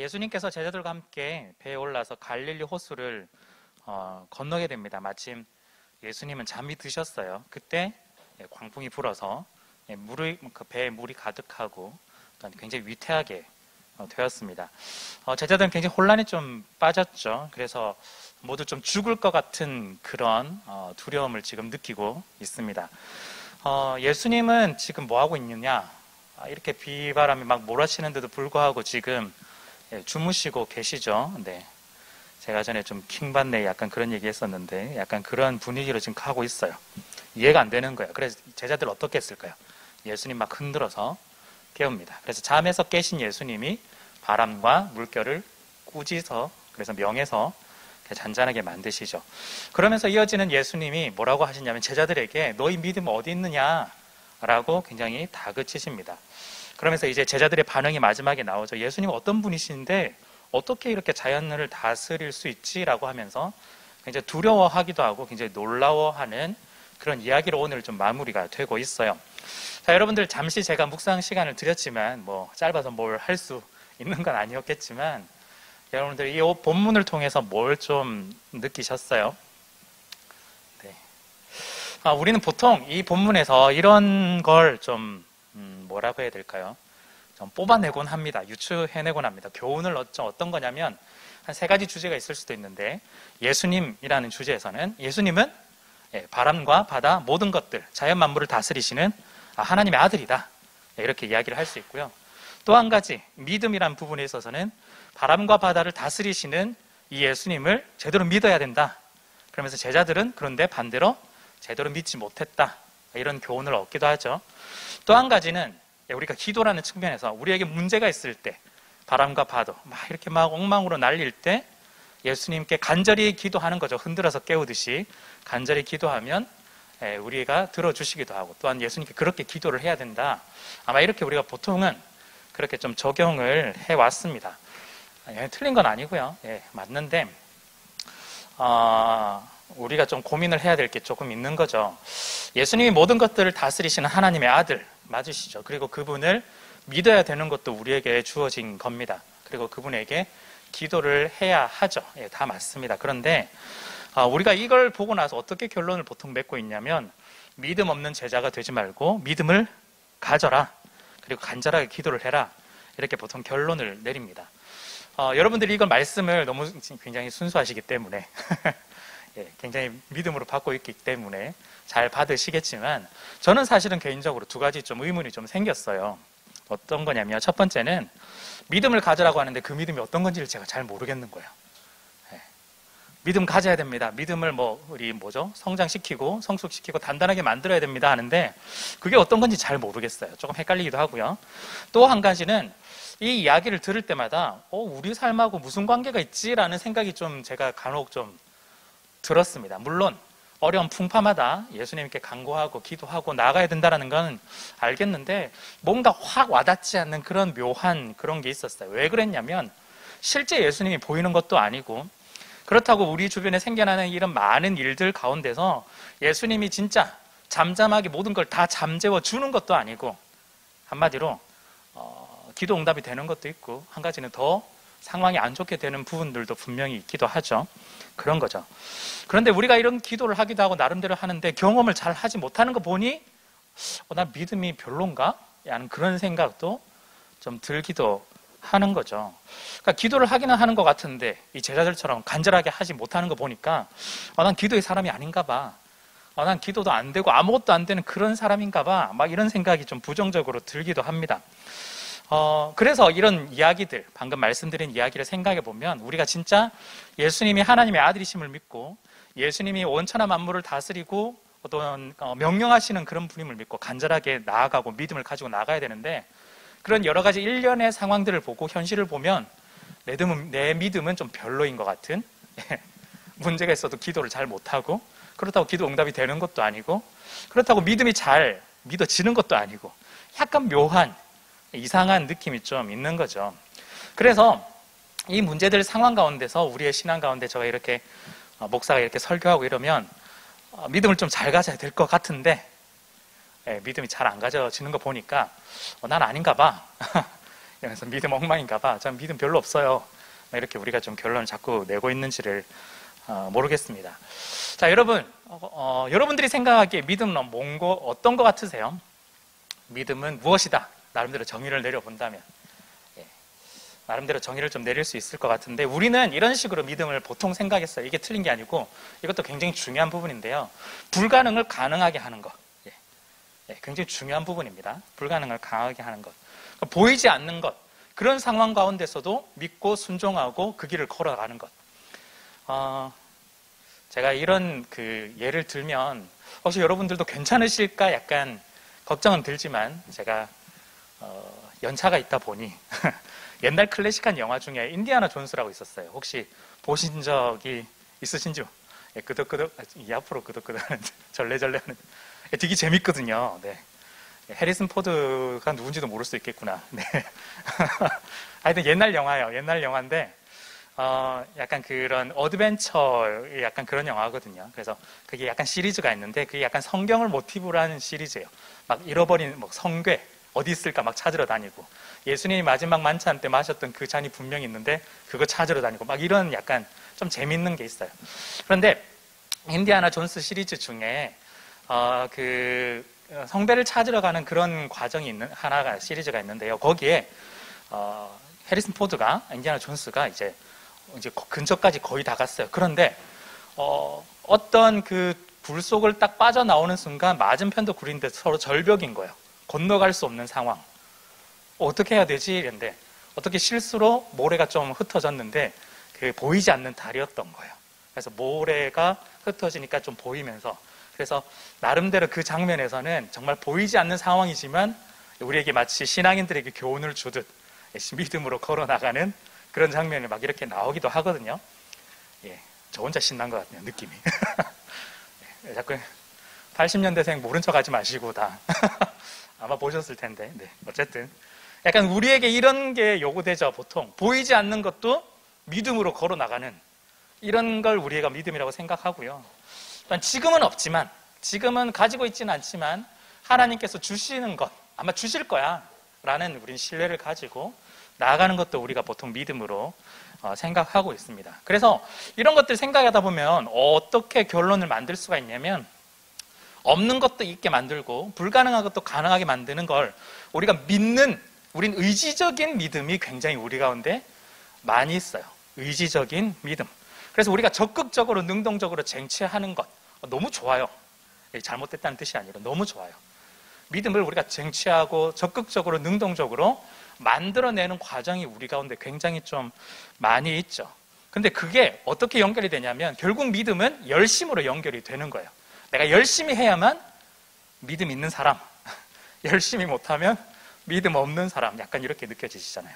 예수님께서 제자들과 함께 배에 올라서 갈릴리 호수를 건너게 됩니다. 마침 예수님은 잠이 드셨어요. 그때 광풍이 불어서 배에 물이 가득하고 굉장히 위태하게 되었습니다. 제자들은 굉장히 혼란에 좀 빠졌죠. 그래서 모두 좀 죽을 것 같은 그런 두려움을 지금 느끼고 있습니다. 예수님은 지금 뭐 하고 있느냐? 이렇게 비바람이 막 몰아치는데도 불구하고 지금 주무시고 계시죠. 네. 제가 전에 좀 킹받네 약간 그런 얘기 했었는데 약간 그런 분위기로 지금 가고 있어요. 이해가 안 되는 거예요. 그래서 제자들 어떻게 했을까요? 예수님 막 흔들어서 깨웁니다. 그래서 잠에서 깨신 예수님이 바람과 물결을 꾸짖어, 그래서 명해서 잔잔하게 만드시죠. 그러면서 이어지는 예수님이 뭐라고 하시냐면 제자들에게 너희 믿음 어디 있느냐? 라고 굉장히 다그치십니다. 그러면서 이제 제자들의 반응이 마지막에 나오죠. 예수님 어떤 분이신데 어떻게 이렇게 자연을 다스릴 수 있지라고 하면서 굉장히 두려워하기도 하고 굉장히 놀라워하는 그런 이야기로 오늘 좀 마무리가 되고 있어요. 자, 여러분들 잠시 제가 묵상 시간을 드렸지만 뭐 짧아서 뭘 할 수 있는 건 아니었겠지만 여러분들 이 본문을 통해서 뭘 좀 느끼셨어요? 네. 우리는 보통 이 본문에서 이런 걸 좀 뭐라고 해야 될까요? 좀 뽑아내곤 합니다. 유추해내곤 합니다. 교훈을 어떤 거냐면 한 세 가지 주제가 있을 수도 있는데 예수님이라는 주제에서는 예수님은 바람과 바다 모든 것들 자연 만물을 다스리시는 하나님의 아들이다. 이렇게 이야기를 할 수 있고요. 또 한 가지 믿음이라는 부분에 있어서는 바람과 바다를 다스리시는 이 예수님을 제대로 믿어야 된다. 그러면서 제자들은 그런데 반대로 제대로 믿지 못했다. 이런 교훈을 얻기도 하죠. 또 한 가지는 우리가 기도라는 측면에서 우리에게 문제가 있을 때 바람과 파도 막 이렇게 막 엉망으로 날릴 때 예수님께 간절히 기도하는 거죠. 흔들어서 깨우듯이 간절히 기도하면 우리가 들어주시기도 하고 또한 예수님께 그렇게 기도를 해야 된다. 아마 이렇게 우리가 보통은 그렇게 좀 적용을 해왔습니다. 틀린 건 아니고요. 맞는데 우리가 좀 고민을 해야 될 게 조금 있는 거죠. 예수님이 모든 것들을 다스리시는 하나님의 아들 맞으시죠. 그리고 그분을 믿어야 되는 것도 우리에게 주어진 겁니다. 그리고 그분에게 기도를 해야 하죠. 다 맞습니다. 그런데 우리가 이걸 보고 나서 어떻게 결론을 보통 맺고 있냐면 믿음 없는 제자가 되지 말고 믿음을 가져라. 그리고 간절하게 기도를 해라. 이렇게 보통 결론을 내립니다. 여러분들이 이걸 말씀을 너무 굉장히 순수하시기 때문에 굉장히 믿음으로 받고 있기 때문에 잘 받으시겠지만 저는 사실은 개인적으로 두 가지 좀 의문이 좀 생겼어요. 어떤 거냐면 첫 번째는 믿음을 가져라고 하는데 그 믿음이 어떤 건지를 제가 잘 모르겠는 거예요. 믿음 가져야 됩니다. 믿음을 성장시키고 성숙시키고 단단하게 만들어야 됩니다 하는데 그게 어떤 건지 잘 모르겠어요. 조금 헷갈리기도 하고요. 또 한 가지는 이 이야기를 들을 때마다 우리 삶하고 무슨 관계가 있지라는 생각이 좀 제가 간혹 좀 들었습니다. 물론 어려운 풍파마다 예수님께 간구하고 기도하고 나아가야 된다는 건 알겠는데 뭔가 확 와닿지 않는 그런 묘한 그런 게 있었어요. 왜 그랬냐면 실제 예수님이 보이는 것도 아니고 그렇다고 우리 주변에 생겨나는 이런 많은 일들 가운데서 예수님이 진짜 잠잠하게 모든 걸 다 잠재워 주는 것도 아니고 한마디로 기도 응답이 되는 것도 있고 한 가지는 더 상황이 안 좋게 되는 부분들도 분명히 있기도 하죠. 그런 거죠. 그런데 우리가 이런 기도를 하기도 하고 나름대로 하는데 경험을 잘 하지 못하는 거 보니 나 믿음이 별론가? 라는 그런 생각도 좀 들기도 하는 거죠. 그러니까 기도를 하기는 하는 것 같은데 이 제자들처럼 간절하게 하지 못하는 거 보니까 난 기도의 사람이 아닌가 봐. 난 기도도 안 되고 아무것도 안 되는 그런 사람인가 봐. 막 이런 생각이 좀 부정적으로 들기도 합니다. 그래서 이런 이야기들, 방금 말씀드린 이야기를 생각해 보면 우리가 진짜 예수님이 하나님의 아들이심을 믿고 예수님이 원천한 만물을 다스리고 어떤 명령하시는 그런 분임을 믿고 간절하게 나아가고 믿음을 가지고 나가야 되는데 그런 여러 가지 일련의 상황들을 보고 현실을 보면 내 믿음은 좀 별로인 것 같은 문제가 있어도 기도를 잘 못하고 그렇다고 기도 응답이 되는 것도 아니고 그렇다고 믿음이 잘 믿어지는 것도 아니고 약간 묘한 이상한 느낌이 좀 있는 거죠. 그래서 이 문제들 상황 가운데서 우리의 신앙 가운데 제가 이렇게 목사가 이렇게 설교하고 이러면 믿음을 좀 잘 가져야 될 것 같은데 믿음이 잘 안 가져지는 거 보니까 난 아닌가 봐. 그래서 믿음 엉망인가 봐. 전 믿음 별로 없어요. 이렇게 우리가 좀 결론을 자꾸 내고 있는지를 모르겠습니다. 자, 여러분, 여러분들이 생각하기에 믿음은 뭔고 어떤 것 같으세요? 믿음은 무엇이다? 나름대로 정의를 내려본다면, 나름대로 정의를 좀 내릴 수 있을 것 같은데, 우리는 이런 식으로 믿음을 보통 생각했어요. 이게 틀린 게 아니고 이것도 굉장히 중요한 부분인데요. 불가능을 가능하게 하는 것, 굉장히 중요한 부분입니다. 불가능을 가능하게 하는 것, 보이지 않는 것, 그런 상황 가운데서도 믿고 순종하고 그 길을 걸어가는 것. 제가 이런 예를 들면 혹시 여러분들도 괜찮으실까 약간 걱정은 들지만, 제가 연차가 있다 보니 옛날 클래식한 영화 중에 인디아나 존스라고 있었어요. 혹시 보신 적이 있으신지? 끄덕끄덕, 이 앞으로 끄덕끄덕 하는, 절레절레 하는, 되게 재밌거든요. 네. 해리슨 포드가 누군지도 모를 수 있겠구나. 네. 하여튼 옛날 영화예요. 옛날 영화인데, 약간 그런 어드벤처, 약간 그런 영화거든요. 그래서 그게 약간 시리즈가 있는데, 그게 약간 성경을 모티브로 하는 시리즈예요. 막 잃어버린 성괴, 어디 있을까 막 찾으러 다니고, 예수님이 마지막 만찬 때 마셨던 그 잔이 분명히 있는데, 그거 찾으러 다니고, 막 이런 약간 좀 재밌는 게 있어요. 그런데, 인디아나 존스 시리즈 중에, 성배를 찾으러 가는 그런 과정이 있는, 하나가 시리즈가 있는데요. 거기에, 해리슨 포드가, 인디아나 존스가 이제 근처까지 거의 다 갔어요. 그런데, 어떤 불 속을 딱 빠져나오는 순간 맞은편도 굴인데 서로 절벽인 거예요. 건너갈 수 없는 상황. 어떻게 해야 되지? 이랬는데, 어떻게 실수로 모래가 좀 흩어졌는데, 보이지 않는 달이었던 거예요. 그래서 모래가 흩어지니까 좀 보이면서, 그래서 나름대로 그 장면에서는 정말 보이지 않는 상황이지만 우리에게 마치 신앙인들에게 교훈을 주듯 믿음으로 걸어나가는 그런 장면이 막 이렇게 나오기도 하거든요. 저 혼자 신난 것 같네요, 느낌이. 자꾸 80년대생 모른 척 하지 마시고 다 아마 보셨을 텐데. 네, 어쨌든 약간 우리에게 이런 게 요구되죠. 보통 보이지 않는 것도 믿음으로 걸어나가는 이런 걸 우리가 믿음이라고 생각하고요. 지금은 없지만, 지금은 가지고 있지는 않지만 하나님께서 주시는 것, 아마 주실 거야 라는 우린 신뢰를 가지고 나아가는 것도 우리가 보통 믿음으로 생각하고 있습니다. 그래서 이런 것들 생각하다 보면 어떻게 결론을 만들 수가 있냐면, 없는 것도 있게 만들고 불가능한 것도 가능하게 만드는 걸 우리가 믿는, 우린 의지적인 믿음이 굉장히 우리 가운데 많이 있어요. 의지적인 믿음. 그래서 우리가 적극적으로 능동적으로 쟁취하는 것 너무 좋아요. 잘못됐다는 뜻이 아니라 너무 좋아요. 믿음을 우리가 쟁취하고 적극적으로 능동적으로 만들어내는 과정이 우리 가운데 굉장히 좀 많이 있죠. 근데 그게 어떻게 연결이 되냐면, 결국 믿음은 열심으로 연결이 되는 거예요. 내가 열심히 해야만 믿음 있는 사람, 열심히 못하면 믿음 없는 사람, 약간 이렇게 느껴지시잖아요.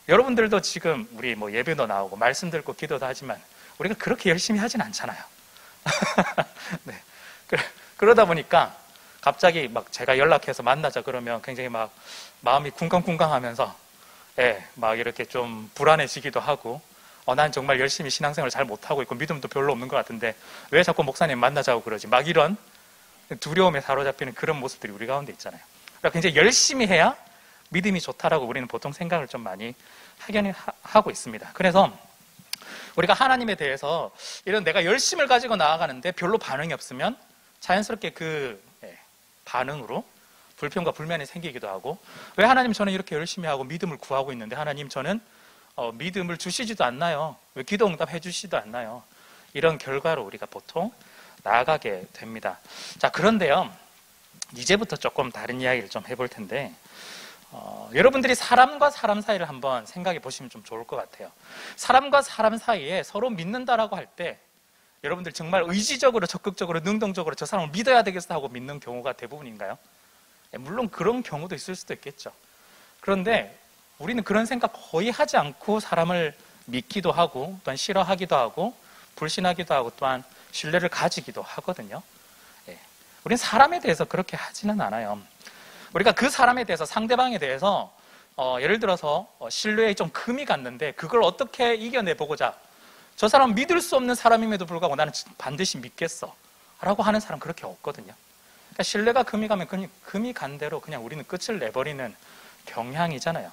여러분들도 지금 우리 예배도 나오고 말씀 듣고 기도도 하지만 우리가 그렇게 열심히 하진 않잖아요. 네. 그러다 보니까 갑자기 막 제가 연락해서 만나자 그러면 굉장히 막 마음이 쿵쾅쿵쾅하면서 막 이렇게 좀 불안해지기도 하고, 난 정말 열심히 신앙생활을 잘 못하고 있고 믿음도 별로 없는 것 같은데 왜 자꾸 목사님 만나자고 그러지? 막 이런 두려움에 사로잡히는 그런 모습들이 우리 가운데 있잖아요. 그러니까 굉장히 열심히 해야 믿음이 좋다라고 우리는 보통 생각을 좀 많이 하긴 하고 있습니다. 그래서 우리가 하나님에 대해서 이런 내가 열심을 가지고 나아가는데 별로 반응이 없으면 자연스럽게 반응으로 불평과 불만이 생기기도 하고, 왜 하나님 저는 이렇게 열심히 하고 믿음을 구하고 있는데 하나님 저는 믿음을 주시지도 않나요? 왜 기도 응답해 주시지도 않나요? 이런 결과로 우리가 보통 나아가게 됩니다. 자, 그런데요, 이제부터 조금 다른 이야기를 좀 해볼 텐데, 여러분들이 사람과 사람 사이를 한번 생각해 보시면 좀 좋을 것 같아요. 사람과 사람 사이에 서로 믿는다라고 할 때 여러분들 정말 의지적으로 적극적으로 능동적으로 저 사람을 믿어야 되겠어 하고 믿는 경우가 대부분인가요? 물론 그런 경우도 있을 수도 있겠죠. 그런데 우리는 그런 생각 거의 하지 않고 사람을 믿기도 하고, 또한 싫어하기도 하고 불신하기도 하고 또한 신뢰를 가지기도 하거든요. 우리는 사람에 대해서 그렇게 하지는 않아요. 우리가 그 사람에 대해서, 상대방에 대해서 예를 들어서 신뢰에 좀 금이 갔는데 그걸 어떻게 이겨내보고자, 저 사람 믿을 수 없는 사람임에도 불구하고 나는 반드시 믿겠어 라고 하는 사람 그렇게 없거든요. 그러니까 신뢰가 금이 가면 금이 간 대로 그냥 우리는 끝을 내버리는 경향이잖아요.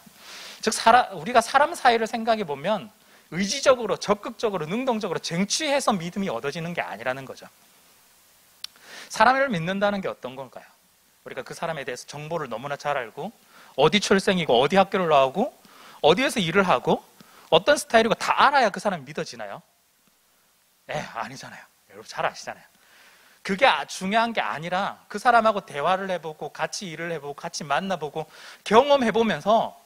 즉 우리가 사람 사이를 생각해 보면 의지적으로, 적극적으로, 능동적으로 쟁취해서 믿음이 얻어지는 게 아니라는 거죠. 사람을 믿는다는 게 어떤 걸까요? 우리가 그 사람에 대해서 정보를 너무나 잘 알고 어디 출생이고 어디 학교를 나오고 어디에서 일을 하고 어떤 스타일이고 다 알아야 그 사람이 믿어지나요? 아니잖아요. 여러분 잘 아시잖아요. 그게 중요한 게 아니라 그 사람하고 대화를 해보고 같이 일을 해보고 같이 만나보고 경험해보면서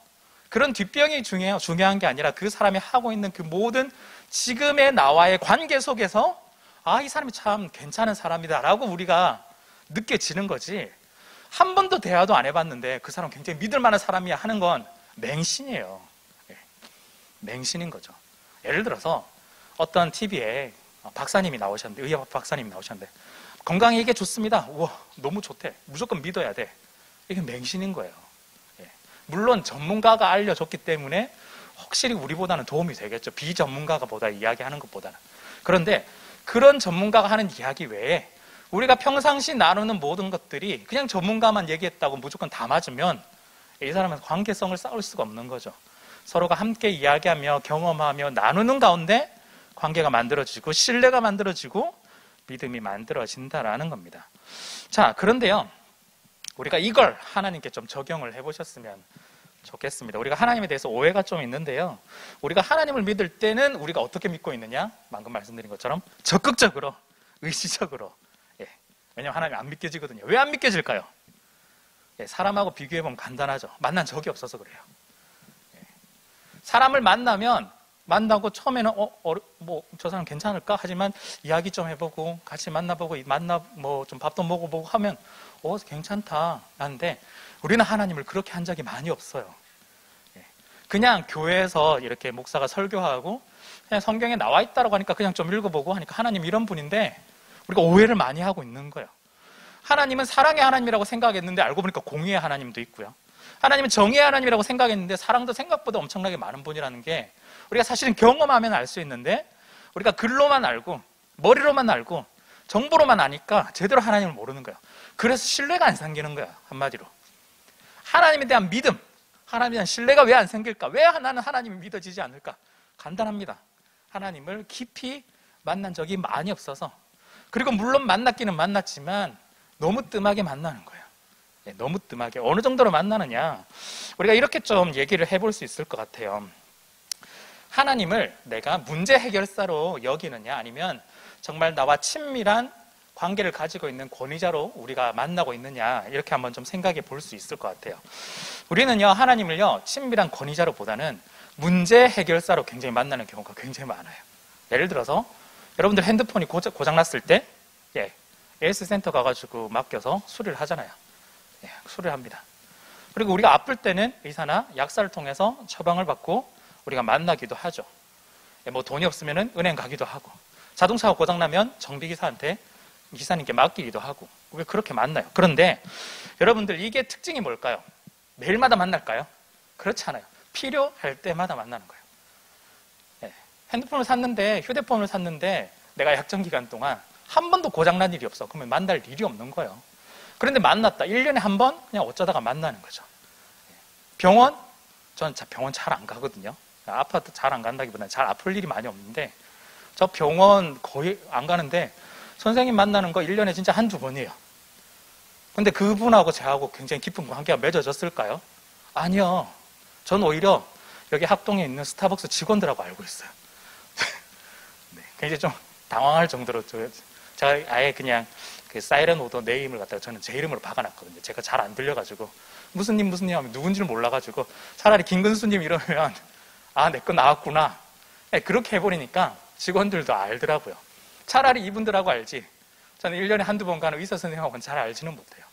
그런 뒷병이 중요한 게 아니라 그 사람이 하고 있는 그 모든 지금의 나와의 관계 속에서 이 사람이 참 괜찮은 사람이다 라고 우리가 느껴지는 거지. 한 번도 대화도 안 해봤는데 그 사람 굉장히 믿을 만한 사람이야 하는 건 맹신이에요. 맹신인 거죠. 예를 들어서 어떤 TV에 박사님이 나오셨는데, 의학 박사님이 나오셨는데 건강에 이게 좋습니다. 우와, 너무 좋대. 무조건 믿어야 돼. 이게 맹신인 거예요. 물론 전문가가 알려줬기 때문에 확실히 우리보다는 도움이 되겠죠. 비전문가가 보다 이야기하는 것보다는. 그런데 그런 전문가가 하는 이야기 외에 우리가 평상시 나누는 모든 것들이 그냥 전문가만 얘기했다고 무조건 다 맞으면 이 사람은 관계성을 쌓을 수가 없는 거죠. 서로가 함께 이야기하며 경험하며 나누는 가운데 관계가 만들어지고 신뢰가 만들어지고 믿음이 만들어진다라는 겁니다. 자, 그런데요, 우리가 이걸 하나님께 좀 적용을 해보셨으면 좋겠습니다. 우리가 하나님에 대해서 오해가 좀 있는데요, 우리가 하나님을 믿을 때는 우리가 어떻게 믿고 있느냐? 방금 말씀드린 것처럼 적극적으로, 의지적으로. 왜냐하면 하나님이 안 믿겨지거든요. 왜 안 믿겨질까요? 사람하고 비교해보면 간단하죠. 만난 적이 없어서 그래요. 사람을 만나고 처음에는 저 사람 괜찮을까? 하지만 이야기 좀 해보고 같이 만나보고 좀 밥도 먹어보고 하면 괜찮다 하는데 우리는 하나님을 그렇게 한 적이 많이 없어요. 그냥 교회에서 이렇게 목사가 설교하고 그냥 성경에 나와 있다고 하니까 그냥 좀 읽어보고 하니까 하나님 이런 분인데 우리가 오해를 많이 하고 있는 거예요. 하나님은 사랑의 하나님이라고 생각했는데 알고 보니까 공의의 하나님도 있고요. 하나님은 정의의 하나님이라고 생각했는데 사랑도 생각보다 엄청나게 많은 분이라는 게 우리가 사실은 경험하면 알 수 있는데 우리가 글로만 알고 머리로만 알고 정보로만 아니까 제대로 하나님을 모르는 거예요. 그래서 신뢰가 안 생기는 거야. 한마디로 하나님에 대한 믿음, 하나님에 대한 신뢰가 왜 안 생길까? 왜 나는 하나님이 믿어지지 않을까? 간단합니다. 하나님을 깊이 만난 적이 많이 없어서, 그리고 물론 만났기는 만났지만 너무 뜸하게 만나는 거예요. 너무 뜸하게. 어느 정도로 만나느냐, 우리가 이렇게 좀 얘기를 해볼 수 있을 것 같아요. 하나님을 내가 문제 해결사로 여기느냐, 아니면 정말 나와 친밀한 관계를 가지고 있는 권위자로 우리가 만나고 있느냐, 이렇게 한번 좀 생각해 볼 수 있을 것 같아요. 우리는요, 하나님을요, 친밀한 권위자로 보다는 문제 해결사로 굉장히 만나는 경우가 굉장히 많아요. 예를 들어서 여러분들 핸드폰이 고장났을 때 AS센터 가가지고 맡겨서 수리를 하잖아요. 수리를 합니다. 그리고 우리가 아플 때는 의사나 약사를 통해서 처방을 받고 우리가 만나기도 하죠. 돈이 없으면 은행 가기도 하고, 자동차가 고장나면 정비기사한테, 기사님께 맡기기도 하고, 왜 그렇게 만나요? 그런데 여러분들 이게 특징이 뭘까요? 매일마다 만날까요? 그렇지 않아요. 필요할 때마다 만나는 거예요. 휴대폰을 샀는데 내가 약정 기간 동안 한 번도 고장난 일이 없어. 그러면 만날 일이 없는 거예요. 그런데 만났다. 1년에 한 번 그냥 어쩌다가 만나는 거죠. 병원? 저는 병원 잘 안 가거든요. 아파트 잘 안 간다기보다는 잘 아플 일이 많이 없는데 저 병원 거의 안 가는데 선생님 만나는 거 1년에 진짜 한두 번이에요. 근데 그분하고 저하고 굉장히 깊은 관계가 맺어졌을까요? 아니요. 전 오히려 여기 학동에 있는 스타벅스 직원들하고 알고 있어요. 굉장히 좀 당황할 정도로 제가 아예 그냥 그 사이렌 오더 네임을 갖다가 저는 제 이름으로 박아놨거든요. 제가 잘 안 들려가지고 무슨 님 하면 누군지를 몰라가지고 차라리 김근수님 이러면 내 거 나왔구나. 그렇게 해버리니까 직원들도 알더라고요. 차라리 이분들하고 알지, 저는 1년에 한두 번 가는 의사 선생님하고는 잘 알지는 못해요.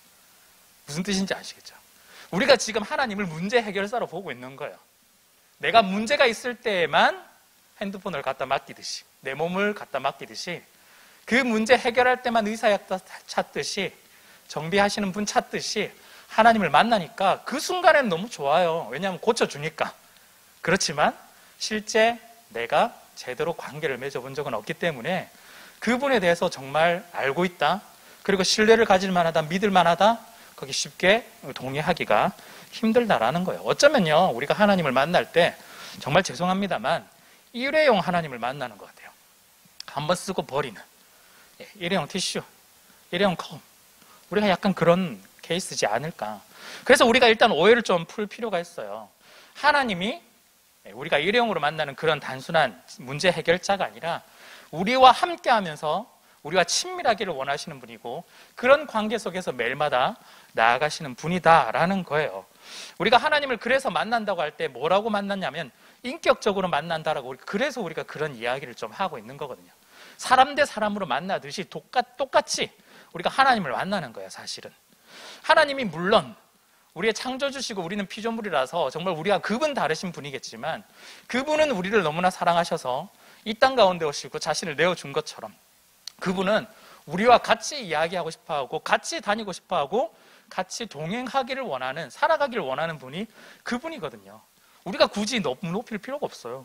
무슨 뜻인지 아시겠죠? 우리가 지금 하나님을 문제 해결사로 보고 있는 거예요. 내가 문제가 있을 때에만 핸드폰을 갖다 맡기듯이, 내 몸을 갖다 맡기듯이, 그 문제 해결할 때만 의사약사 찾듯이, 정비하시는 분 찾듯이 하나님을 만나니까 그 순간에는 너무 좋아요. 왜냐하면 고쳐주니까. 그렇지만 실제 내가 제대로 관계를 맺어본 적은 없기 때문에 그분에 대해서 정말 알고 있다, 그리고 신뢰를 가질 만하다, 믿을 만하다, 거기 쉽게 동의하기가 힘들다라는 거예요. 어쩌면요, 우리가 하나님을 만날 때 정말 죄송합니다만 일회용 하나님을 만나는 것 같아요. 한번 쓰고 버리는 일회용 티슈, 일회용 컵. 우리가 약간 그런 케이스지 않을까. 그래서 우리가 일단 오해를 좀 풀 필요가 있어요. 하나님이 우리가 일회용으로 만나는 그런 단순한 문제 해결자가 아니라 우리와 함께 하면서 우리와 친밀하기를 원하시는 분이고 그런 관계 속에서 매일마다 나아가시는 분이다라는 거예요. 우리가 하나님을 그래서 만난다고 할 때 뭐라고 만났냐면 인격적으로 만난다라고, 그래서 우리가 그런 이야기를 좀 하고 있는 거거든요. 사람 대 사람으로 만나듯이 똑같이 우리가 하나님을 만나는 거예요. 사실은 하나님이 물론 우리의 창조주시고 우리는 피조물이라서 정말 우리가 그분 다르신 분이겠지만 그분은 우리를 너무나 사랑하셔서 이 땅 가운데 오시고 자신을 내어준 것처럼 그분은 우리와 같이 이야기하고 싶어하고 같이 다니고 싶어하고 같이 동행하기를 원하는, 살아가기를 원하는 분이 그분이거든요. 우리가 굳이 높일 필요가 없어요.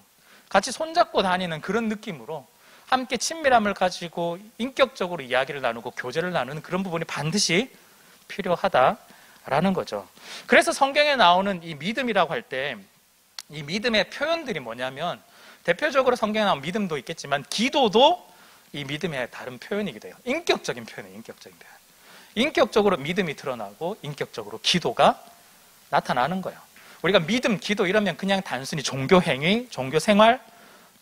같이 손잡고 다니는 그런 느낌으로 함께 친밀함을 가지고 인격적으로 이야기를 나누고 교제를 나누는 그런 부분이 반드시 필요하다라는 거죠. 그래서 성경에 나오는 이 믿음이라고 할 때 이 믿음의 표현들이 뭐냐면 대표적으로 성경에 나온 믿음도 있겠지만 기도도 이 믿음의 다른 표현이기도 해요. 인격적인 표현이에요. 인격적인 표현. 인격적으로 믿음이 드러나고 인격적으로 기도가 나타나는 거예요. 우리가 믿음, 기도 이러면 그냥 단순히 종교 행위, 종교 생활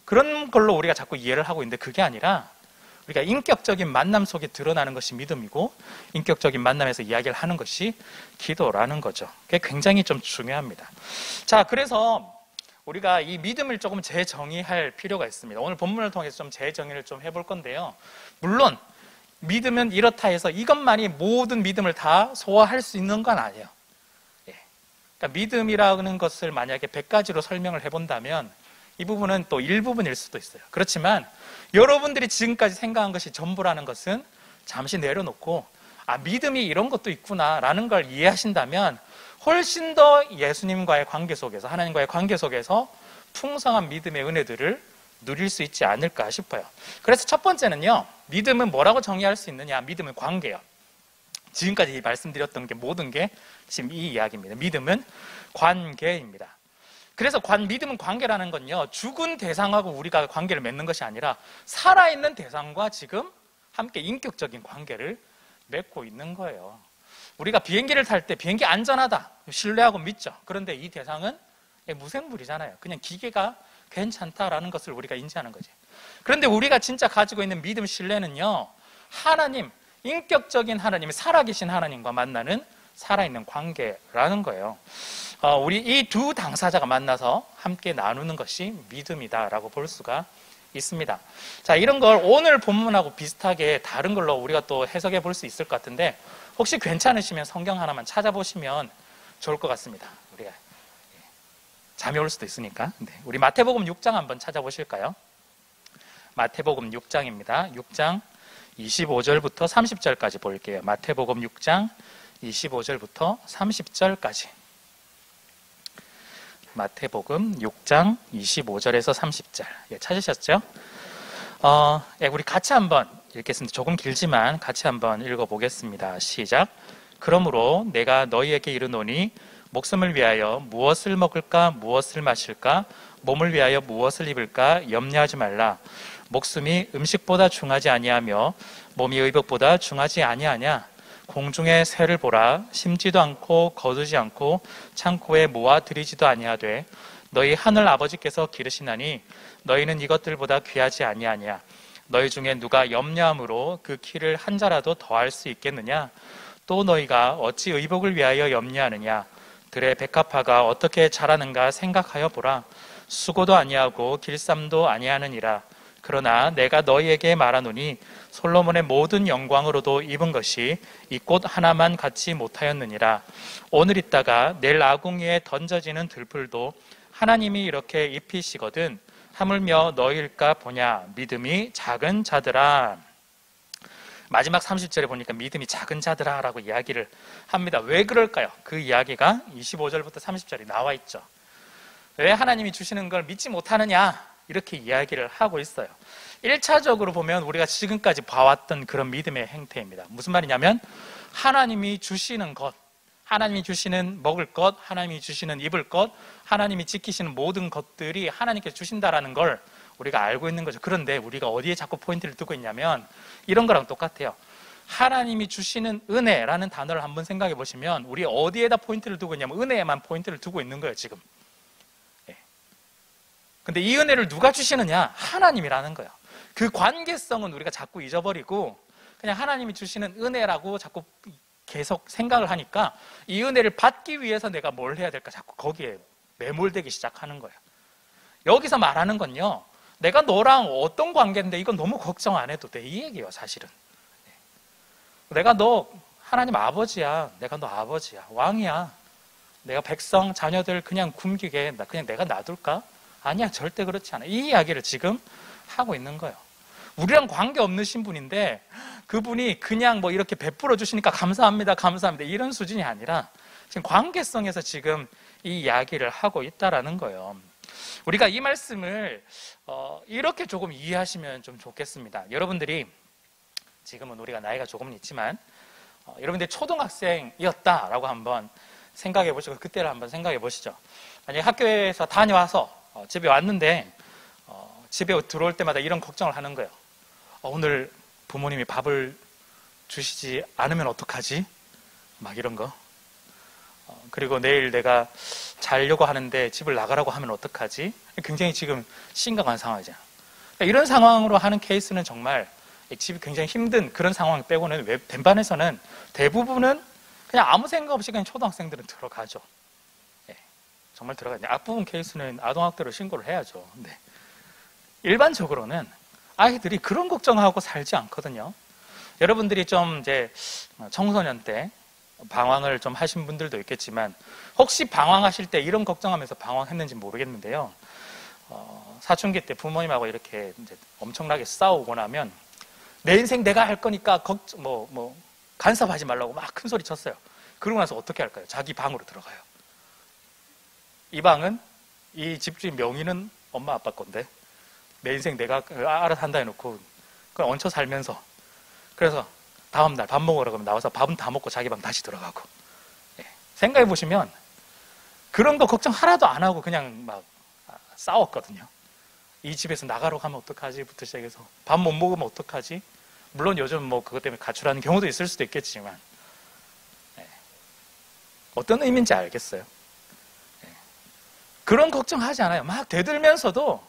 그런 걸로 우리가 자꾸 이해를 하고 있는데 그게 아니라 우리가 인격적인 만남 속에 드러나는 것이 믿음이고 인격적인 만남에서 이야기를 하는 것이 기도라는 거죠. 그게 굉장히 좀 중요합니다. 자, 그래서 우리가 이 믿음을 조금 재정의할 필요가 있습니다. 오늘 본문을 통해서 좀 재정의를 좀 해볼 건데요. 물론 믿음은 이렇다 해서 이것만이 모든 믿음을 다 소화할 수 있는 건 아니에요. 그러니까 믿음이라는 것을 만약에 100가지로 설명을 해본다면 이 부분은 또 일부분일 수도 있어요. 그렇지만 여러분들이 지금까지 생각한 것이 전부라는 것은 잠시 내려놓고 믿음이 이런 것도 있구나라는 걸 이해하신다면 훨씬 더 예수님과의 관계 속에서, 하나님과의 관계 속에서 풍성한 믿음의 은혜들을 누릴 수 있지 않을까 싶어요. 그래서 첫 번째는요, 믿음은 뭐라고 정의할 수 있느냐? 믿음은 관계예요. 지금까지 말씀드렸던 게 모든 게 지금 이 이야기입니다. 믿음은 관계입니다. 그래서 믿음은 관계라는 건요, 죽은 대상하고 우리가 관계를 맺는 것이 아니라 살아있는 대상과 지금 함께 인격적인 관계를 맺고 있는 거예요. 우리가 비행기를 탈 때 비행기 안전하다, 신뢰하고 믿죠. 그런데 이 대상은 무생물이잖아요. 그냥 기계가 괜찮다라는 것을 우리가 인지하는 거죠. 그런데 우리가 진짜 가지고 있는 믿음, 신뢰는요, 하나님, 인격적인 하나님, 살아계신 하나님과 만나는 살아있는 관계라는 거예요. 우리 이 두 당사자가 만나서 함께 나누는 것이 믿음이다라고 볼 수가 있습니다. 자, 이런 걸 오늘 본문하고 비슷하게 다른 걸로 우리가 또 해석해 볼 수 있을 것 같은데 혹시 괜찮으시면 성경 하나만 찾아보시면 좋을 것 같습니다. 우리가 잠이 올 수도 있으니까. 우리 마태복음 6장 한번 찾아보실까요? 마태복음 6장입니다. 6장 25절부터 30절까지 볼게요. 마태복음 6장 25절부터 30절까지. 마태복음 6장 25절에서 30절. 찾으셨죠? 우리 같이 한번 읽겠습니다. 조금 길지만 같이 한번 읽어보겠습니다. 시작. 그러므로 내가 너희에게 이르노니 목숨을 위하여 무엇을 먹을까 무엇을 마실까 몸을 위하여 무엇을 입을까 염려하지 말라. 목숨이 음식보다 중하지 아니하며 몸이 의복보다 중하지 아니하냐. 공중의 새를 보라. 심지도 않고 거두지 않고 창고에 모아 들이지도 아니하되 너희 하늘 아버지께서 기르시나니 너희는 이것들보다 귀하지 아니하냐. 너희 중에 누가 염려함으로 그 키를 한 자라도 더할 수 있겠느냐. 또 너희가 어찌 의복을 위하여 염려하느냐. 들의 백합화가 어떻게 자라는가 생각하여 보라. 수고도 아니하고 길쌈도 아니하느니라. 그러나 내가 너희에게 말하노니 솔로몬의 모든 영광으로도 입은 것이 이 꽃 하나만 갖지 못하였느니라. 오늘 있다가 내일 아궁이에 던져지는 들풀도 하나님이 이렇게 입히시거든 하물며 너희일까 보냐. 믿음이 작은 자들아. 마지막 30절에 보니까 믿음이 작은 자들아 라고 이야기를 합니다. 왜 그럴까요? 그 이야기가 25절부터 30절에 나와 있죠. 왜 하나님이 주시는 걸 믿지 못하느냐 이렇게 이야기를 하고 있어요. 1차적으로 보면 우리가 지금까지 봐왔던 그런 믿음의 행태입니다. 무슨 말이냐면 하나님이 주시는 것, 하나님이 주시는 먹을 것, 하나님이 주시는 입을 것, 하나님이 지키시는 모든 것들이 하나님께서 주신다라는 걸 우리가 알고 있는 거죠. 그런데 우리가 어디에 자꾸 포인트를 두고 있냐면 이런 거랑 똑같아요. 하나님이 주시는 은혜라는 단어를 한번 생각해 보시면 우리 어디에다 포인트를 두고 있냐면 은혜에만 포인트를 두고 있는 거예요, 지금. 근데 이 은혜를 누가 주시느냐? 하나님이라는 거예요. 그 관계성은 우리가 자꾸 잊어버리고 그냥 하나님이 주시는 은혜라고 자꾸 계속 생각을 하니까 이 은혜를 받기 위해서 내가 뭘 해야 될까? 자꾸 거기에 매몰되기 시작하는 거예요. 여기서 말하는 건요, 내가 너랑 어떤 관계인데 이건 너무 걱정 안 해도 돼, 이 얘기예요, 사실은. 내가 너 하나님 아버지야. 내가 너 아버지야. 왕이야. 내가 백성, 자녀들 그냥 굶기게 그냥 내가 놔둘까? 아니야, 절대 그렇지 않아. 이 이야기를 지금 하고 있는 거예요. 우리랑 관계없는 신분인데 그분이 그냥 뭐 이렇게 베풀어 주시니까 감사합니다, 감사합니다 이런 수준이 아니라 지금 관계성에서 지금 이 이야기를 하고 있다라는 거예요. 우리가 이 말씀을 이렇게 조금 이해하시면 좀 좋겠습니다. 여러분들이 지금은 우리가 나이가 조금은 있지만 여러분들이 초등학생이었다라고 한번 생각해 보시고 그때를 한번 생각해 보시죠. 만약에 학교에서 다녀와서 집에 왔는데 집에 들어올 때마다 이런 걱정을 하는 거예요. 오늘 부모님이 밥을 주시지 않으면 어떡하지? 막 이런 거. 그리고 내일 내가 자려고 하는데 집을 나가라고 하면 어떡하지? 굉장히 지금 심각한 상황이잖아요. 이런 상황으로 하는 케이스는 정말 집이 굉장히 힘든 그런 상황 빼고는 웬만해서는 대부분은 그냥 아무 생각 없이 그냥 초등학생들은 들어가죠. 정말 들어가요. 앞부분 케이스는 아동학대로 신고를 해야죠. 근데 일반적으로는 아이들이 그런 걱정하고 살지 않거든요. 여러분들이 좀 이제 청소년 때 방황을 좀 하신 분들도 있겠지만 혹시 방황하실 때 이런 걱정하면서 방황했는지 모르겠는데요. 사춘기 때 부모님하고 이렇게 이제 엄청나게 싸우고 나면 내 인생 내가 할 거니까 간섭하지 말라고 막 큰 소리 쳤어요. 그러고 나서 어떻게 할까요? 자기 방으로 들어가요. 이 방은 이 집주인 명의는 엄마 아빠 건데 내 인생 내가 알아서 한다 해놓고 그냥 얹혀 살면서 그래서 다음날 밥 먹으러 가면 나와서 밥은 다 먹고 자기 방 다시 들어가고 생각해 보시면 그런 거 걱정 하나도 안 하고 그냥 막 싸웠거든요. 이 집에서 나가라고 하면 어떡하지?부터 시작해서 밥 못 먹으면 어떡하지? 물론 요즘 뭐 그것 때문에 가출하는 경우도 있을 수도 있겠지만 어떤 의미인지 알겠어요. 그런 걱정하지 않아요. 막 대들면서도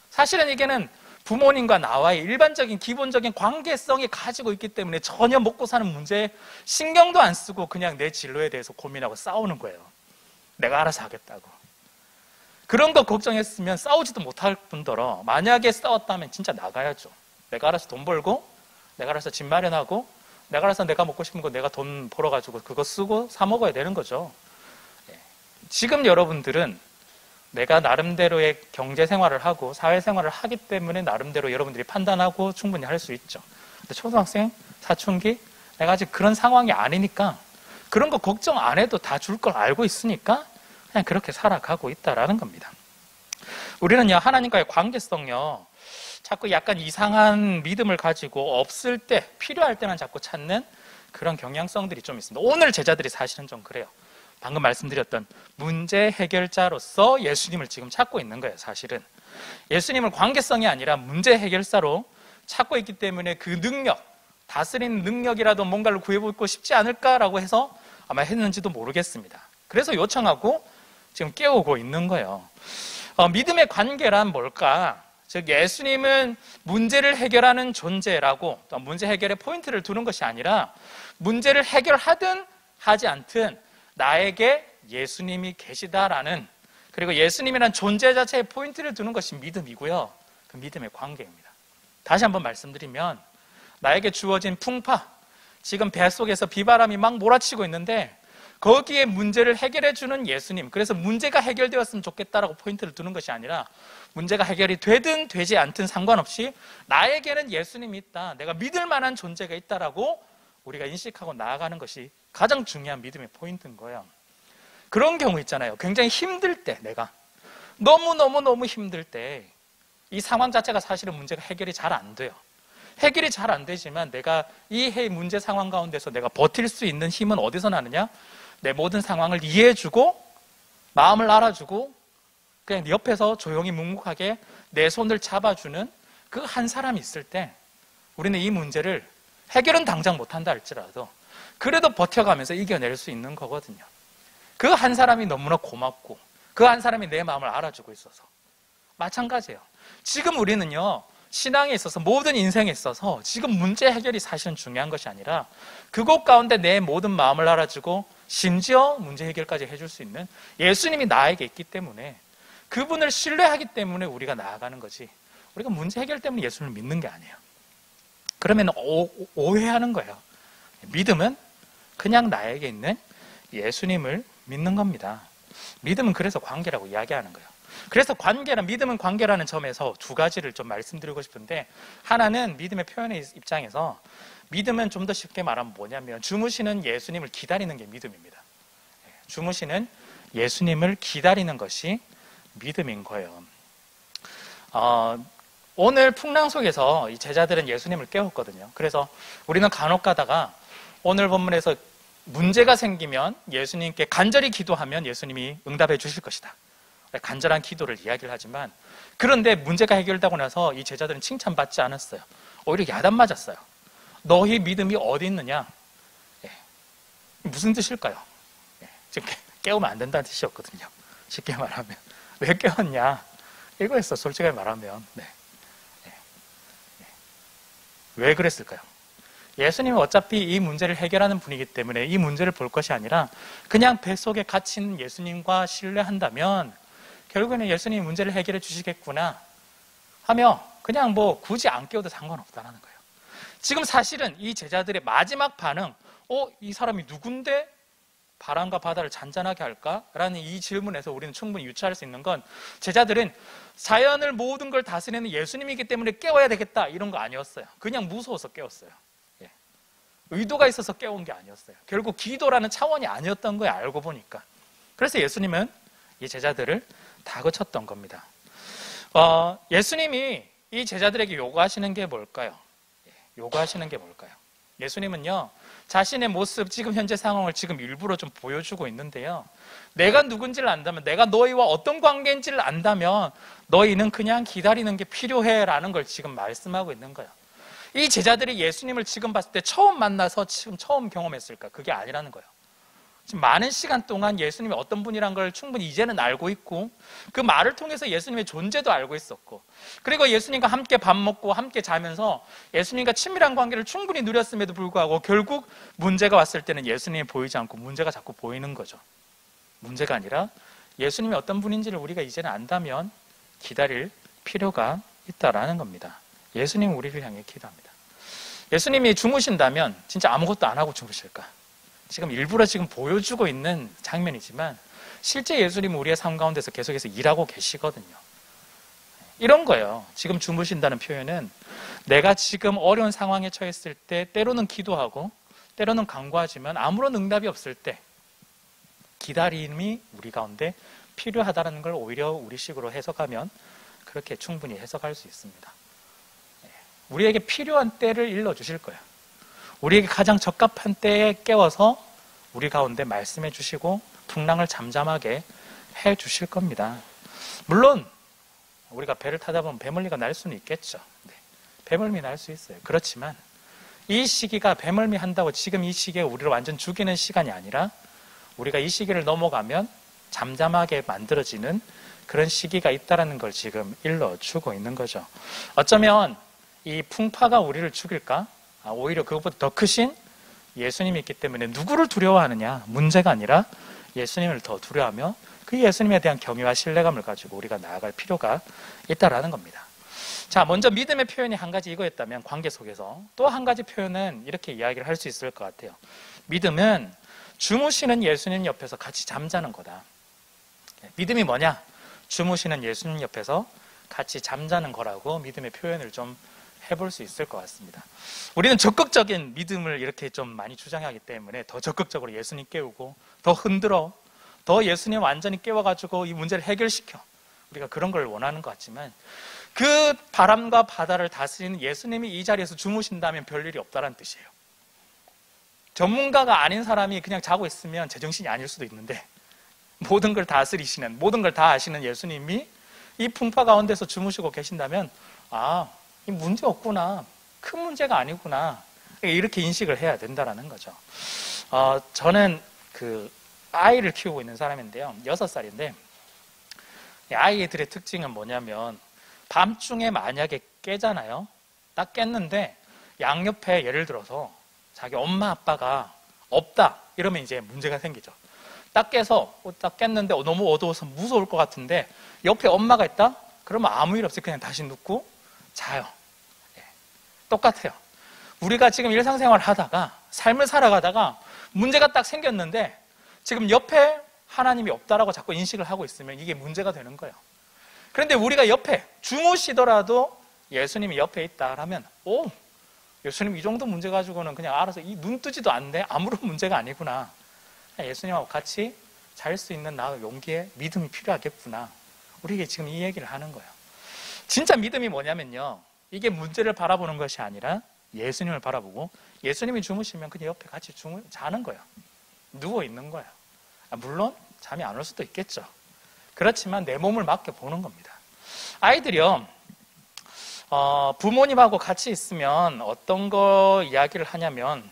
사실은 이게는 부모님과 나와의 일반적인 기본적인 관계성이 가지고 있기 때문에 전혀 먹고 사는 문제에 신경도 안 쓰고 그냥 내 진로에 대해서 고민하고 싸우는 거예요. 내가 알아서 하겠다고. 그런 거 걱정했으면 싸우지도 못할 뿐더러 만약에 싸웠다면 진짜 나가야죠. 내가 알아서 돈 벌고 내가 알아서 집 마련하고 내가 알아서 내가 먹고 싶은 거 내가 돈 벌어가지고 그거 쓰고 사 먹어야 되는 거죠. 지금 여러분들은 내가 나름대로의 경제 생활을 하고 사회 생활을 하기 때문에 나름대로 여러분들이 판단하고 충분히 할 수 있죠. 근데 초등학생, 사춘기, 내가 아직 그런 상황이 아니니까 그런 거 걱정 안 해도 다 줄 걸 알고 있으니까 그냥 그렇게 살아가고 있다라는 겁니다. 우리는요, 하나님과의 관계성요, 자꾸 약간 이상한 믿음을 가지고 없을 때, 필요할 때만 자꾸 찾는 그런 경향성들이 좀 있습니다. 오늘 제자들이 사실은 좀 그래요. 방금 말씀드렸던 문제 해결자로서 예수님을 지금 찾고 있는 거예요, 사실은. 예수님을 관계성이 아니라 문제 해결사로 찾고 있기 때문에 그 능력, 다스리는 능력이라도 뭔가를 구해보고 싶지 않을까라고 해서 아마 했는지도 모르겠습니다. 그래서 요청하고 지금 깨우고 있는 거예요. 믿음의 관계란 뭘까? 즉 예수님은 문제를 해결하는 존재라고 또 문제 해결에 포인트를 두는 것이 아니라 문제를 해결하든 하지 않든 나에게 예수님이 계시다라는, 그리고 예수님이란 존재 자체에 포인트를 두는 것이 믿음이고요. 그 믿음의 관계입니다. 다시 한번 말씀드리면 나에게 주어진 풍파, 지금 뱃속에서 비바람이 막 몰아치고 있는데 거기에 문제를 해결해 주는 예수님, 그래서 문제가 해결되었으면 좋겠다라고 포인트를 두는 것이 아니라 문제가 해결이 되든 되지 않든 상관없이 나에게는 예수님이 있다, 내가 믿을 만한 존재가 있다라고 우리가 인식하고 나아가는 것이 가장 중요한 믿음의 포인트인 거예요. 그런 경우 있잖아요. 굉장히 힘들 때, 내가 너무 힘들 때 이 상황 자체가 사실은 문제가 해결이 잘 안 돼요. 해결이 잘 안 되지만 내가 이 문제 상황 가운데서 내가 버틸 수 있는 힘은 어디서 나느냐? 내 모든 상황을 이해해주고 마음을 알아주고 그냥 옆에서 조용히 묵묵하게 내 손을 잡아주는 그 한 사람이 있을 때 우리는 이 문제를 해결은 당장 못한다 할지라도 그래도 버텨가면서 이겨낼 수 있는 거거든요. 그 한 사람이 너무나 고맙고 그 한 사람이 내 마음을 알아주고 있어서 마찬가지예요. 지금 우리는요, 신앙에 있어서 모든 인생에 있어서 지금 문제 해결이 사실은 중요한 것이 아니라 그곳 가운데 내 모든 마음을 알아주고 심지어 문제 해결까지 해줄 수 있는 예수님이 나에게 있기 때문에 그분을 신뢰하기 때문에 우리가 나아가는 거지, 우리가 문제 해결 때문에 예수님을 믿는 게 아니에요. 그러면 오해하는 거예요. 믿음은 그냥 나에게 있는 예수님을 믿는 겁니다. 믿음은 그래서 관계라고 이야기하는 거예요. 그래서 믿음은 관계라는 점에서 두 가지를 좀 말씀드리고 싶은데, 하나는 믿음의 표현의 입장에서 믿음은 좀 더 쉽게 말하면 뭐냐면 주무시는 예수님을 기다리는 게 믿음입니다. 주무시는 예수님을 기다리는 것이 믿음인 거예요. 오늘 풍랑 속에서 이 제자들은 예수님을 깨웠거든요. 그래서 우리는 간혹 가다가 오늘 본문에서 문제가 생기면 예수님께 간절히 기도하면 예수님이 응답해 주실 것이다, 간절한 기도를 이야기를 하지만, 그런데 문제가 해결되고 나서 이 제자들은 칭찬받지 않았어요. 오히려 야단 맞았어요. 너희 믿음이 어디 있느냐? 무슨 뜻일까요? 지금 깨우면 안 된다는 뜻이었거든요. 쉽게 말하면. 왜 깨웠냐? 이거였어, 솔직하게 말하면. 왜 그랬을까요? 예수님은 어차피 이 문제를 해결하는 분이기 때문에 이 문제를 볼 것이 아니라 그냥 뱃속에 갇힌 예수님과 신뢰한다면 결국에는 예수님이 문제를 해결해 주시겠구나 하며 그냥 뭐 굳이 안 깨워도 상관없다는 거예요. 지금 사실은 이 제자들의 마지막 반응, 이 사람이 누군데 바람과 바다를 잔잔하게 할까? 라는 이 질문에서 우리는 충분히 유추할 수 있는 건, 제자들은 자연을 모든 걸 다스리는 예수님이기 때문에 깨워야 되겠다 이런 거 아니었어요. 그냥 무서워서 깨웠어요. 의도가 있어서 깨운 게 아니었어요. 결국 기도라는 차원이 아니었던 거예요, 알고 보니까. 그래서 예수님은 이 제자들을 다그쳤던 겁니다. 예수님이 이 제자들에게 요구하시는 게 뭘까요? 예수님은요, 자신의 모습, 지금 현재 상황을 지금 일부러 좀 보여주고 있는데요, 내가 누군지를 안다면, 내가 너희와 어떤 관계인지를 안다면 너희는 그냥 기다리는 게 필요해 라는 걸 지금 말씀하고 있는 거예요. 이 제자들이 예수님을 지금 봤을 때 처음 만나서 지금 처음 경험했을까? 그게 아니라는 거예요. 지금 많은 시간 동안 예수님이 어떤 분이란 걸 충분히 이제는 알고 있고, 그 말을 통해서 예수님의 존재도 알고 있었고, 그리고 예수님과 함께 밥 먹고 함께 자면서 예수님과 친밀한 관계를 충분히 누렸음에도 불구하고 결국 문제가 왔을 때는 예수님이 보이지 않고 문제가 자꾸 보이는 거죠. 문제가 아니라 예수님이 어떤 분인지를 우리가 이제는 안다면 기다릴 필요가 있다라는 겁니다. 예수님은 우리를 향해 기도합니다. 예수님이 주무신다면 진짜 아무것도 안 하고 주무실까? 지금 일부러 지금 보여주고 있는 장면이지만 실제 예수님은 우리의 삶 가운데서 계속해서 일하고 계시거든요. 이런 거예요. 지금 주무신다는 표현은 내가 지금 어려운 상황에 처했을 때 때로는 기도하고 때로는 간구하지만 아무런 응답이 없을 때 기다림이 우리 가운데 필요하다는 걸 오히려 우리식으로 해석하면 그렇게 충분히 해석할 수 있습니다. 우리에게 필요한 때를 일러주실 거예요. 우리에게 가장 적합한 때에 깨워서 우리 가운데 말씀해 주시고 풍랑을 잠잠하게 해 주실 겁니다. 물론 우리가 배를 타다 보면 배멀미가 날 수는 있겠죠. 배멀미 날 수 있어요. 그렇지만 이 시기가 배멀미 한다고 지금 이 시기에 우리를 완전 죽이는 시간이 아니라 우리가 이 시기를 넘어가면 잠잠하게 만들어지는 그런 시기가 있다는 걸 지금 일러주고 있는 거죠. 어쩌면 이 풍파가 우리를 죽일까? 오히려 그것보다 더 크신 예수님이 있기 때문에 누구를 두려워하느냐? 문제가 아니라 예수님을 더 두려워하며 그 예수님에 대한 경외와 신뢰감을 가지고 우리가 나아갈 필요가 있다라는 겁니다. 자, 먼저 믿음의 표현이 한 가지 이거였다면 관계 속에서 또 한 가지 표현은 이렇게 이야기를 할 수 있을 것 같아요. 믿음은 주무시는 예수님 옆에서 같이 잠자는 거다. 믿음이 뭐냐? 주무시는 예수님 옆에서 같이 잠자는 거라고 믿음의 표현을 좀 해볼 수 있을 것 같습니다. 우리는 적극적인 믿음을 이렇게 좀 많이 주장하기 때문에 더 적극적으로 예수님 깨우고 더 흔들어, 더 예수님 완전히 깨워가지고 이 문제를 해결시켜, 우리가 그런 걸 원하는 것 같지만 그 바람과 바다를 다스리는 예수님이 이 자리에서 주무신다면 별일이 없다는 뜻이에요. 전문가가 아닌 사람이 그냥 자고 있으면 제정신이 아닐 수도 있는데 모든 걸 다스리시는, 모든 걸 다 아시는 예수님이 이 풍파 가운데서 주무시고 계신다면 이 문제 없구나, 큰 문제가 아니구나, 이렇게 인식을 해야 된다라는 거죠. 저는 그 아이를 키우고 있는 사람인데요, 6살인데 아이들의 특징은 뭐냐면 밤중에 만약에 깨잖아요. 딱 깼는데 양옆에 예를 들어서 자기 엄마 아빠가 없다 이러면 이제 문제가 생기죠. 딱 깨서 딱 깼는데 너무 어두워서 무서울 것 같은데 옆에 엄마가 있다? 그러면 아무 일 없이 그냥 다시 눕고 자요. 똑같아요. 우리가 지금 일상생활을 하다가 삶을 살아가다가 문제가 딱 생겼는데 지금 옆에 하나님이 없다라고 자꾸 인식을 하고 있으면 이게 문제가 되는 거예요. 그런데 우리가 옆에 주무시더라도 예수님이 옆에 있다 하면 예수님 이 정도 문제 가지고는 그냥 알아서 눈 뜨지도 않는데 아무런 문제가 아니구나. 예수님하고 같이 잘 수 있는 나의 용기에 믿음이 필요하겠구나. 우리에게 지금 이 얘기를 하는 거예요. 진짜 믿음이 뭐냐면요, 이게 문제를 바라보는 것이 아니라 예수님을 바라보고 예수님이 주무시면 그냥 옆에 같이 자는 거예요. 누워 있는 거예요. 물론 잠이 안 올 수도 있겠죠. 그렇지만 내 몸을 맡겨보는 겁니다. 아이들이요, 부모님하고 같이 있으면 어떤 거 이야기를 하냐면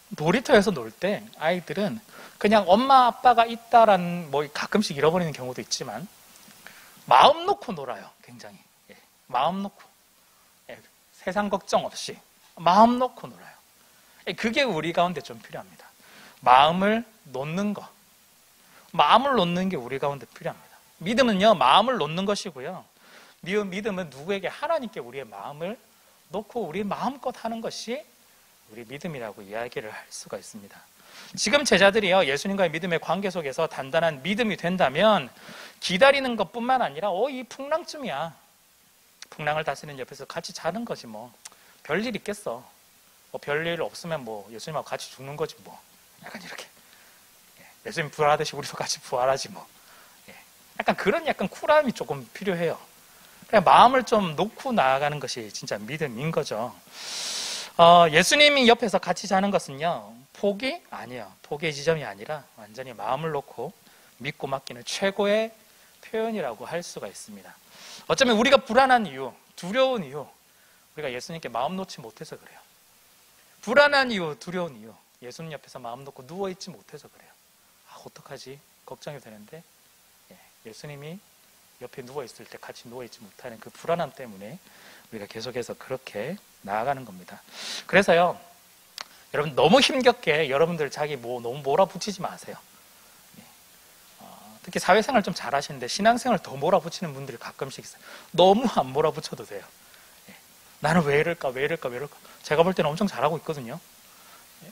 놀이터에서 놀 때 아이들은 그냥 엄마 아빠가 있다라는, 가끔씩 잃어버리는 경우도 있지만 마음 놓고 놀아요. 굉장히 마음 놓고, 세상 걱정 없이 마음 놓고 놀아요. 그게 우리 가운데 좀 필요합니다. 마음을 놓는 거, 마음을 놓는 게 우리 가운데 필요합니다. 믿음은요, 마음을 놓는 것이고요, 믿음은 누구에게? 하나님께 우리의 마음을 놓고 우리 마음껏 하는 것이 우리 믿음이라고 이야기를 할 수가 있습니다. 지금 제자들이요, 예수님과의 믿음의 관계 속에서 단단한 믿음이 된다면 기다리는 것뿐만 아니라 이 풍랑쯤이야, 풍랑을 다스리는 옆에서 같이 자는 거지, 별일 있겠어, 별일 없으면 예수님하고 같이 죽는 거지, 약간 이렇게, 예수님 부활하듯이 우리도 같이 부활하지, 약간 그런 쿨함이 조금 필요해요. 그냥 마음을 좀 놓고 나아가는 것이 진짜 믿음인 거죠. 예수님이 옆에서 같이 자는 것은요, 포기? 아니에요. 포기의 지점이 아니라 완전히 마음을 놓고 믿고 맡기는 최고의 표현이라고 할 수가 있습니다. 어쩌면 우리가 불안한 이유, 두려운 이유, 우리가 예수님께 마음 놓지 못해서 그래요. 불안한 이유, 두려운 이유, 예수님 옆에서 마음 놓고 누워있지 못해서 그래요. 어떡하지? 걱정이 되는데 예수님이 옆에 누워있을 때 같이 누워있지 못하는 그 불안함 때문에 우리가 계속해서 그렇게 나아가는 겁니다. 그래서요, 여러분 너무 힘겹게 여러분들 자기 너무 몰아붙이지 마세요. 특히 사회생활 좀 잘하시는데 신앙생활 더 몰아붙이는 분들이 가끔씩 있어요. 너무 안 몰아붙여도 돼요. 나는 왜 이럴까? 제가 볼 때는 엄청 잘하고 있거든요.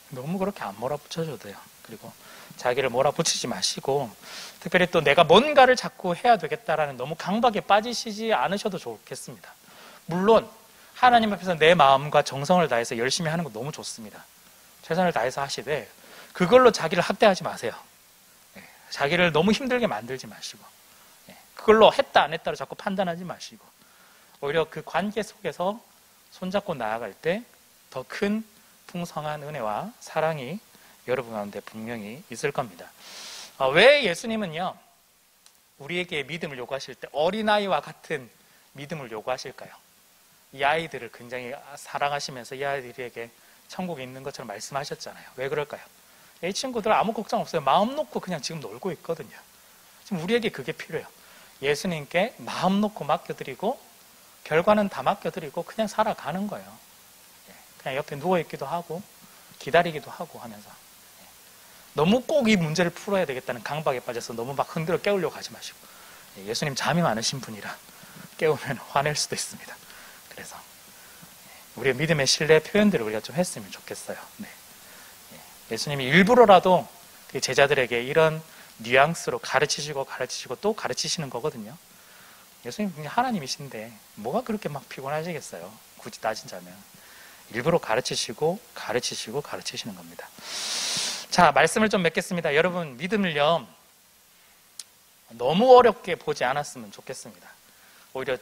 너무 그렇게 안 몰아붙여줘도 돼요. 그리고 자기를 몰아붙이지 마시고, 특별히 또 내가 뭔가를 자꾸 해야 되겠다라는 너무 강박에 빠지시지 않으셔도 좋겠습니다. 물론 하나님 앞에서 내 마음과 정성을 다해서 열심히 하는 거 너무 좋습니다. 최선을 다해서 하시되 그걸로 자기를 학대하지 마세요. 자기를 너무 힘들게 만들지 마시고, 그걸로 했다 안 했다로 자꾸 판단하지 마시고, 오히려 그 관계 속에서 손잡고 나아갈 때 더 큰 풍성한 은혜와 사랑이 여러분 가운데 분명히 있을 겁니다. 왜 예수님은요, 우리에게 믿음을 요구하실 때 어린아이와 같은 믿음을 요구하실까요? 이 아이들을 굉장히 사랑하시면서 이 아이들에게 천국에 있는 것처럼 말씀하셨잖아요. 왜 그럴까요? 이 친구들 아무 걱정 없어요. 마음 놓고 그냥 지금 놀고 있거든요. 지금 우리에게 그게 필요해요. 예수님께 마음 놓고 맡겨드리고 결과는 다 맡겨드리고 그냥 살아가는 거예요. 그냥 옆에 누워있기도 하고 기다리기도 하고 하면서, 너무 꼭 이 문제를 풀어야 되겠다는 강박에 빠져서 너무 막 흔들어 깨우려고 하지 마시고, 예수님 잠이 많으신 분이라 깨우면 화낼 수도 있습니다. 그래서 우리의 믿음의 신뢰 표현들을 우리가 좀 했으면 좋겠어요. 예수님이 일부러라도 제자들에게 이런 뉘앙스로 가르치시고 또 가르치시는 거거든요. 예수님 하나님이신데 뭐가 그렇게 막 피곤하시겠어요? 굳이 따진다면. 일부러 가르치시는 겁니다. 자, 말씀을 좀 맺겠습니다. 여러분, 믿음을요, 너무 어렵게 보지 않았으면 좋겠습니다. 오히려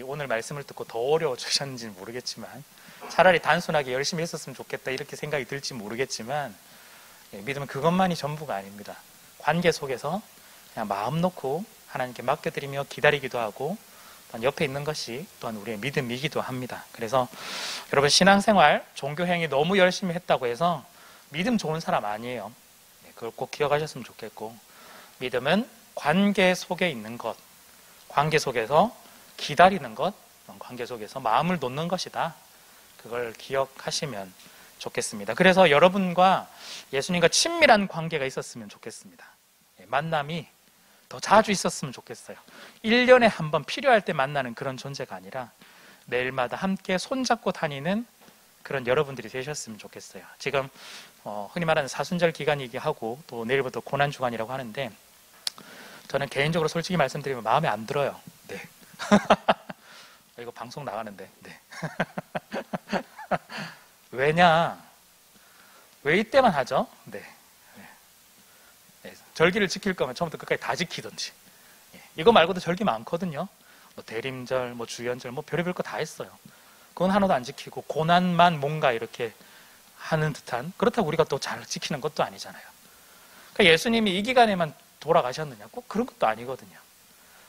오늘 말씀을 듣고 더 어려워지셨는지는 모르겠지만, 차라리 단순하게 열심히 했었으면 좋겠다 이렇게 생각이 들지 모르겠지만 믿음은 그것만이 전부가 아닙니다. 관계 속에서 그냥 마음 놓고 하나님께 맡겨드리며 기다리기도 하고 또한 옆에 있는 것이 또한 우리의 믿음이기도 합니다. 그래서 여러분 신앙생활, 종교행위 너무 열심히 했다고 해서 믿음 좋은 사람 아니에요. 그걸 꼭 기억하셨으면 좋겠고 믿음은 관계 속에 있는 것, 관계 속에서 기다리는 것, 관계 속에서 마음을 놓는 것이다. 그걸 기억하시면 좋겠습니다. 그래서 여러분과 예수님과 친밀한 관계가 있었으면 좋겠습니다. 만남이 더 자주 있었으면 좋겠어요. 1년에 한 번 필요할 때 만나는 그런 존재가 아니라 매일마다 함께 손잡고 다니는 그런 여러분들이 되셨으면 좋겠어요. 지금 흔히 말하는 사순절 기간이기 하고 또 내일부터 고난주간이라고 하는데 저는 개인적으로 솔직히 말씀드리면 마음에 안 들어요. 네. 이거 방송 나가는데. 네. 왜냐? 왜 이때만 하죠? 네. 네. 절기를 지킬 거면 처음부터 끝까지 다 지키든지. 이거 말고도 절기 많거든요. 뭐 대림절, 뭐 주연절, 뭐 별의별 거 다 했어요. 그건 하나도 안 지키고 고난만 뭔가 이렇게 하는 듯한, 그렇다고 우리가 또 잘 지키는 것도 아니잖아요. 그러니까 예수님이 이 기간에만 돌아가셨느냐? 꼭 그런 것도 아니거든요.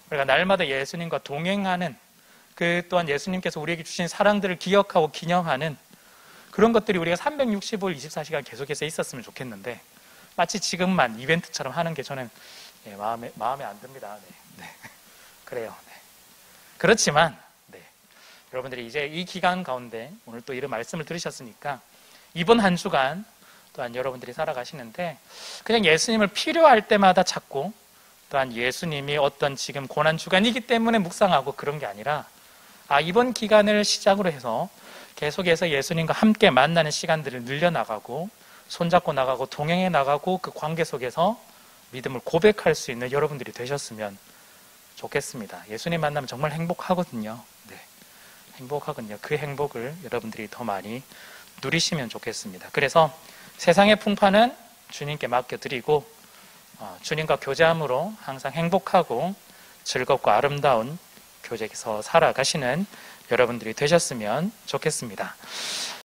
그러니까 날마다 예수님과 동행하는 그 또한 예수님께서 우리에게 주신 사랑들을 기억하고 기념하는 그런 것들이 우리가 365일 24시간 계속해서 있었으면 좋겠는데 마치 지금만 이벤트처럼 하는 게 저는 마음에 안 듭니다. 네. 그래요. 네. 그렇지만 여러분들이 이제 이 기간 가운데 오늘 또 이런 말씀을 들으셨으니까 이번 한 주간 또한 여러분들이 살아가시는데 그냥 예수님을 필요할 때마다 찾고 또한 예수님이 어떤 지금 고난주간이기 때문에 묵상하고 그런 게 아니라 이번 기간을 시작으로 해서 계속해서 예수님과 함께 만나는 시간들을 늘려나가고 손잡고 나가고 동행해 나가고 그 관계 속에서 믿음을 고백할 수 있는 여러분들이 되셨으면 좋겠습니다. 예수님 만나면 정말 행복하거든요. 네. 행복하거든요. 그 행복을 여러분들이 더 많이 누리시면 좋겠습니다. 그래서 세상의 풍파는 주님께 맡겨드리고 주님과 교제함으로 항상 행복하고 즐겁고 아름다운 교제에서 살아가시는 여러분들이 되셨으면 좋겠습니다.